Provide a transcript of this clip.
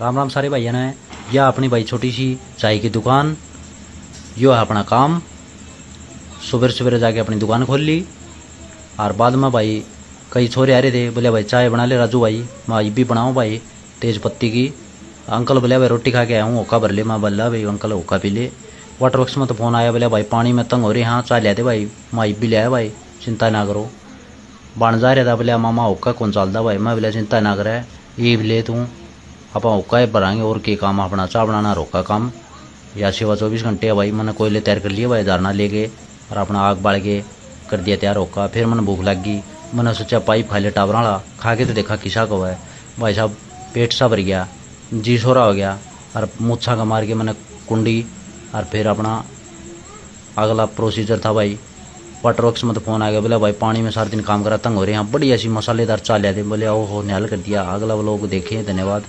राम राम सारे भाइयों ने। यह अपनी भाई छोटी सी चाय की दुकान, यो है अपना काम। सुबह सवेरे जाके अपनी दुकान खोल ली और बाद में भाई कई छोरे आ रहे थे, बोले भाई चाय बना ले राजू भाई। मैं भी बनाऊँ भाई तेज पत्ती की। अंकल बोले भाई रोटी खा के आया हूँ, होका भर ले। मैं बोला भाई अंकल होका पी ले। वाटर वर्क्स में तो फ़ोन आया, बोले भाई पानी में तंग हो रही, हाँ चाय ले दे भाई। मैं भी ले आया भाई, चिंता ना करो। बन जा रहा था, बोले मामा होका कौन चलता भाई। मैं बोले चिंता ना करे, ये भी ले तू आप होका भराएंगे और के काम अपना चाय बनाना रोका काम या सेवा 24 घंटे है भाई। मैंने कोयले तैयार कर लिए भाई, धरना लेके और अपना आग बाल के कर दिया तैयार होका। फिर मैंने भूख लग गई, मैंने सोचा पाइप खा ले टावर वाला। खा के तो देखा किसा को है भाई साहब, पेट सा भर गया, जी सोरा हो गया और मुच्छा का मार के मैंने कुंडी। और फिर अपना अगला प्रोसीजर था भाई वाटर वर्क्स में तो फ़ोन आ गया, बोले भाई पानी में सारा दिन काम करा तंग हो रहे हैं, बड़ी ऐसी मसालेदार चाल लिया थे। बोले ओहो निहाल कर दिया। अगला व्लॉग देखें, धन्यवाद।